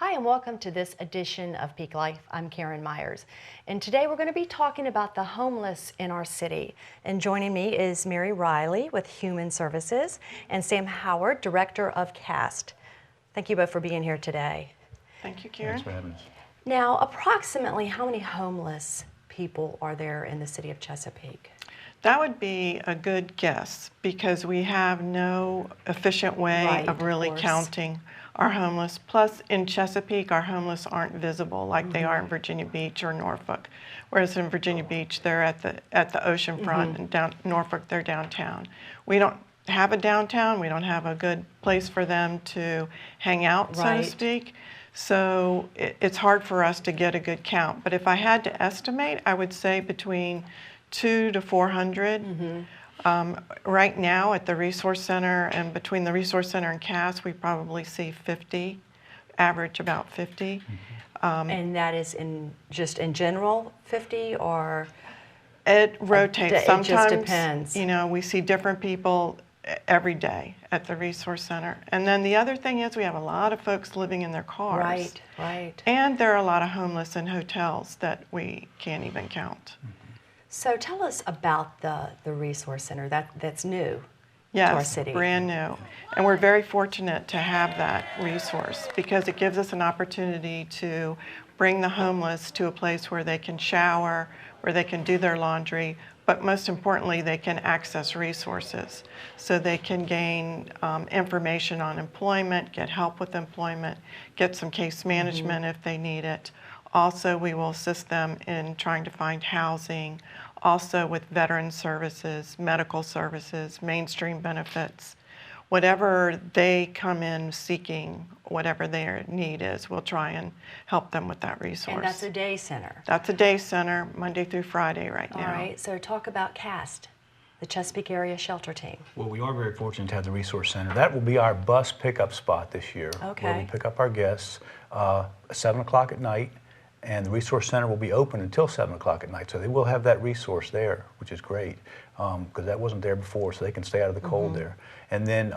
Hi, and welcome to this edition of Peak Life. I'm Karen Myers, and today we're going to be talking about the homeless in our city. And joining me is Mary Riley with Human Services and Sam Howard, Director of CAST. Thank you both for being here today. Thank you, Karen. Thanks for having us. Now, approximately how many homeless people are there in the city of Chesapeake? That would be a good guess because we have no efficient way of really counting our homeless. Plus, in Chesapeake, our homeless aren't visible like they are in Virginia Beach or Norfolk. Whereas in Virginia Beach, they're at the ocean front, and down Norfolk, they're downtown. We don't have a downtown. We don't have a good place for them to hang out, so to speak. So it's hard for us to get a good count. But if I had to estimate, I would say between 200 to 400. Right now at the Resource Center, and between the Resource Center and CAST, we probably see 50, average about 50. And that is just in general 50, or? It rotates. Sometimes, it just depends. You know, we see different people every day at the Resource Center. And then the other thing is we have a lot of folks living in their cars. Right, right. And there are a lot of homeless in hotels that we can't even count. So tell us about the Resource Center that's new to our city. Yes, brand new. And we're very fortunate to have that resource because it gives us an opportunity to bring the homeless to a place where they can shower, where they can do their laundry, but most importantly, they can access resources. So they can gain information on employment, get help with employment, get some case management if they need it. Also, we will assist them in trying to find housing, also with veteran services, medical services, mainstream benefits. Whatever they come in seeking, whatever their need is, we'll try and help them with that resource. And that's a day center. That's a day center, Monday through Friday right now. All right, so talk about CAST, the Chesapeake Area Shelter Team. Well, we are very fortunate to have the Resource Center. That will be our bus pickup spot this year, where we pick up our guests at 7 o'clock at night, and the Resource Center will be open until 7 o'clock at night. So they will have that resource there, which is great, because that wasn't there before, so they can stay out of the cold there. And then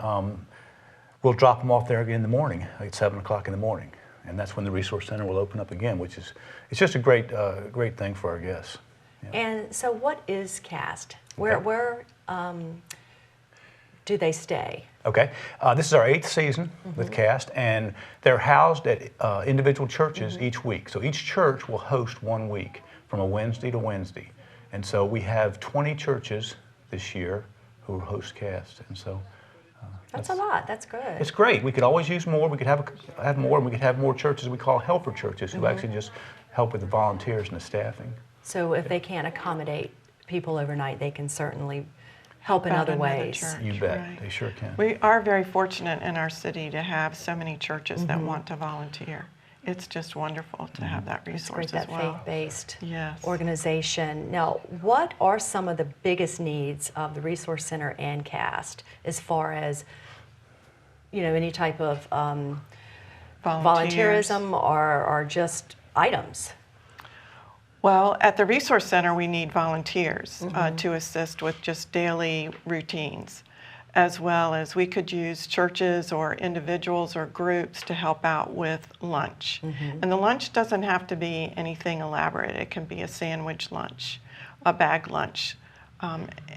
we'll drop them off there again in the morning, at 7 o'clock in the morning. And that's when the Resource Center will open up again, which is, it's just a great, great thing for our guests. Yeah. And so what is CAST? Where do they stay? Okay, this is our 8th season with CAST, and they're housed at individual churches each week. So each church will host 1 week from a Wednesday to Wednesday. And so we have 20 churches this year who host CAST, and so that's a lot. That's good. It's great. We could always use more. We could have more, and we could have more churches we call helper churches who actually just help with the volunteers and the staffing. So if they can't accommodate people overnight, they can certainly help in other ways. Church, you bet, they sure can. We are very fortunate in our city to have so many churches that want to volunteer. It's just wonderful to have that resource as well. That faith-based Yes. organization. Now, what are some of the biggest needs of the Resource Center and CAST as far as, you know, any type of volunteerism or just items? Well, at the Resource Center, we need volunteers to assist with just daily routines, as well as we could use churches or individuals or groups to help out with lunch. And the lunch doesn't have to be anything elaborate. It can be a sandwich lunch, a bag lunch,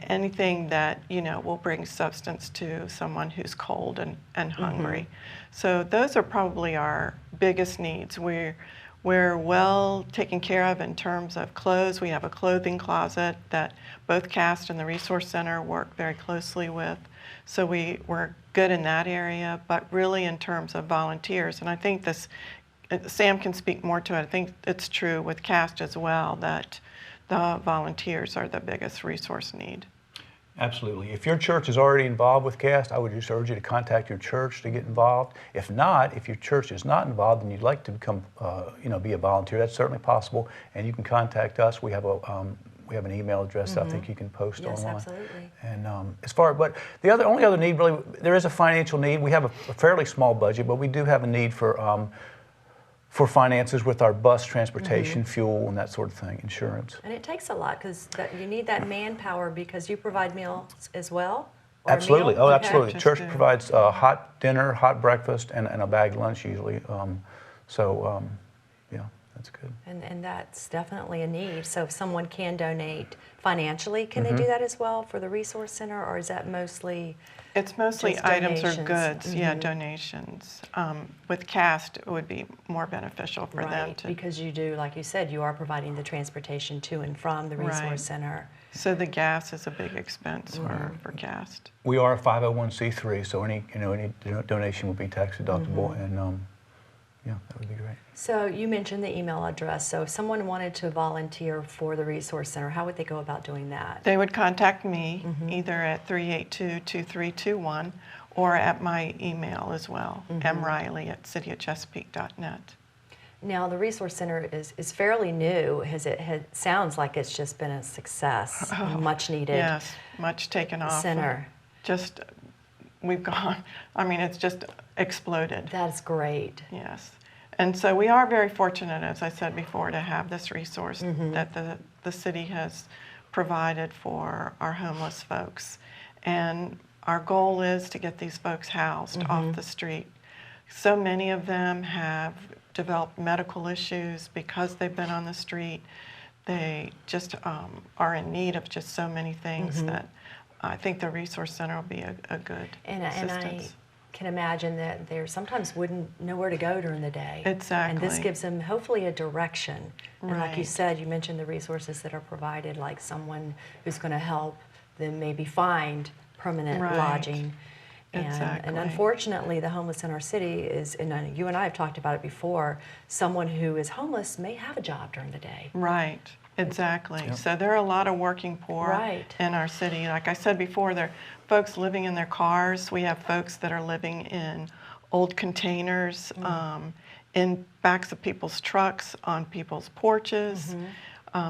anything that, you know, will bring substance to someone who's cold and hungry. So those are probably our biggest needs. We're well taken care of in terms of clothes. We have a clothing closet that both CAST and the Resource Center work very closely with. So we're good in that area, but really in terms of volunteers, and I think this, Sam can speak more to it, I think it's true with CAST as well, that the volunteers are the biggest resource need. Absolutely. If your church is already involved with CAST, I would just urge you to contact your church to get involved. If not, if your church is not involved and you'd like to become, be a volunteer, that's certainly possible. And you can contact us. We have an email address that I think you can post online. Yes, absolutely. And but the only other need really, there is a financial need. We have a fairly small budget, but we do have a need for finances with our bus transportation, fuel, and that sort of thing, insurance. And it takes a lot because you need that manpower because you provide meals as well? Absolutely. Oh, Okay. absolutely. The church provides hot dinner, hot breakfast, and a bag lunch usually. So, yeah, that's good. And that's definitely a need. So if someone can donate financially, can they do that as well for the Resource Center, or is that mostly It's mostly just items or donations? goods, yeah, donations. With CAST, it would be more beneficial for them Right, to. because you do, like you said, you are providing the transportation to and from the Resource Right. Center. So the gas is a big expense for CAST. We are a 501c3, so any donation will be tax deductible, and yeah, that would be great. So you mentioned the email address. So if someone wanted to volunteer for the Resource Center, how would they go about doing that? They would contact me either at 382-2321 or at my email as well, mriley@cityofchesapeake.net. Now the Resource Center is fairly new. It sounds like it's just been a success, much needed. Yes, much taken off. Center. Just, we've gone, I mean, it's just exploded. That's great. Yes. And so we are very fortunate, as I said before, to have this resource that the city has provided for our homeless folks. And our goal is to get these folks housed off the street. So many of them have developed medical issues because they've been on the street. They just are in need of just so many things that I think the Resource Center will be a good assistance. And I can imagine that they sometimes wouldn't know where to go during the day. Exactly. And this gives them hopefully a direction. And like you Right. said, you mentioned the resources that are provided, like someone who's going to help them maybe find permanent Right. lodging. And Exactly. unfortunately, the homeless in our city is, and you and I have talked about it before, someone who is homeless may have a job during the day. Right, exactly. So there are a lot of working poor Right. in our city. Like I said before, there are folks living in their cars. We have folks that are living in old containers, in backs of people's trucks, on people's porches.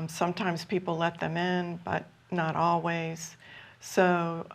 Sometimes people let them in, but not always. So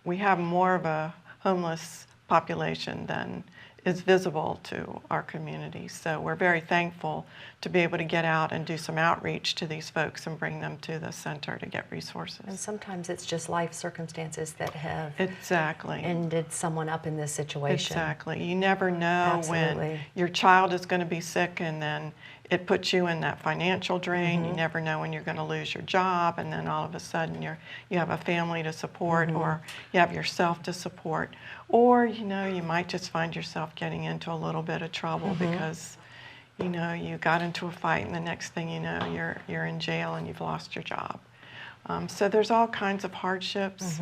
we have more of a homeless population than is visible to our community. So we're very thankful to be able to get out and do some outreach to these folks and bring them to the center to get resources. And sometimes it's just life circumstances that have Exactly. ended someone up in this situation. Exactly. You never know when Absolutely. your child is going to be sick, and then it puts you in that financial drain. You never know when you're going to lose your job, and then all of a sudden you have a family to support, or you have yourself to support, or you might just find yourself getting into a little bit of trouble because you got into a fight, and the next thing you know you're in jail and you've lost your job. So there's all kinds of hardships.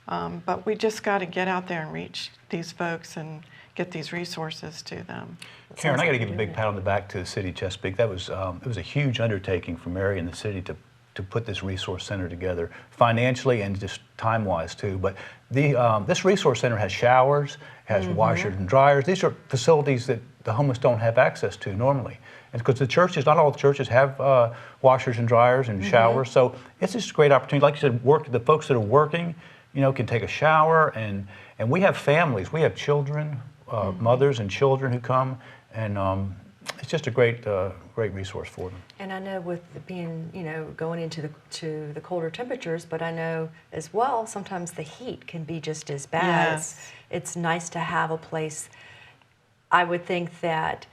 But we just got to get out there and reach these folks and get these resources to them. Karen, I got to give a big pat on the back to the city of Chesapeake. That was it was a huge undertaking for Mary and the city to put this resource center together, financially and just time-wise too. But this resource center has showers, has washers and dryers. These are facilities that the homeless don't have access to normally. And because the churches, not all the churches have washers and dryers and showers, so it's just a great opportunity. Like you said, the folks that are working, can take a shower, and we have families, we have children, mothers and children who come, and it's just a great resource for them. And I know with being, going into the colder temperatures, but I know as well sometimes the heat can be just as bad. Yes. It's nice to have a place. I would think that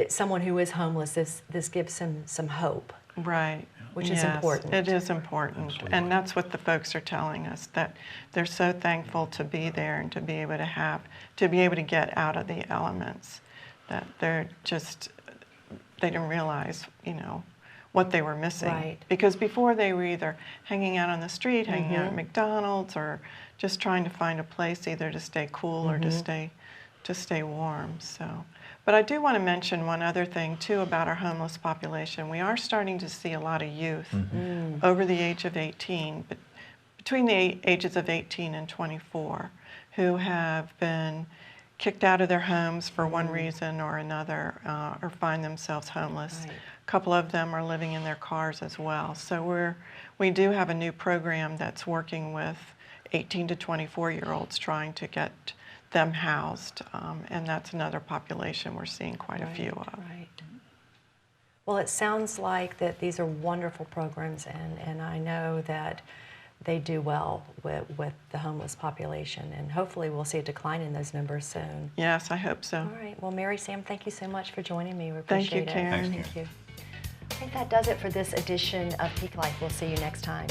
someone who is homeless, this gives them some hope. Right. Which is Yes, important. It is important. Absolutely. And that's what the folks are telling us, that they're so thankful to be there and to be able to get out of the elements, that they didn't realize, what they were missing. Right. Because before they were either hanging out on the street, hanging out at McDonald's, or just trying to find a place either to stay cool or to stay warm. So. But I do want to mention one other thing, too, about our homeless population. We are starting to see a lot of youth over the age of 18, but between the ages of 18 and 24, who have been kicked out of their homes for one reason or another, or find themselves homeless. Right. A couple of them are living in their cars as well. So we do have a new program that's working with 18 to 24-year-olds trying to get them housed, and that's another population we're seeing quite a few of. Right. Well, it sounds like that these are wonderful programs, and I know that they do well with the homeless population, and hopefully we'll see a decline in those numbers soon. Yes, I hope so. All right. Well, Mary, Sam, thank you so much for joining me. We Thank you, appreciate it. Karen. Thanks, Thank you. I think that does it for this edition of Peak Life. We'll see you next time.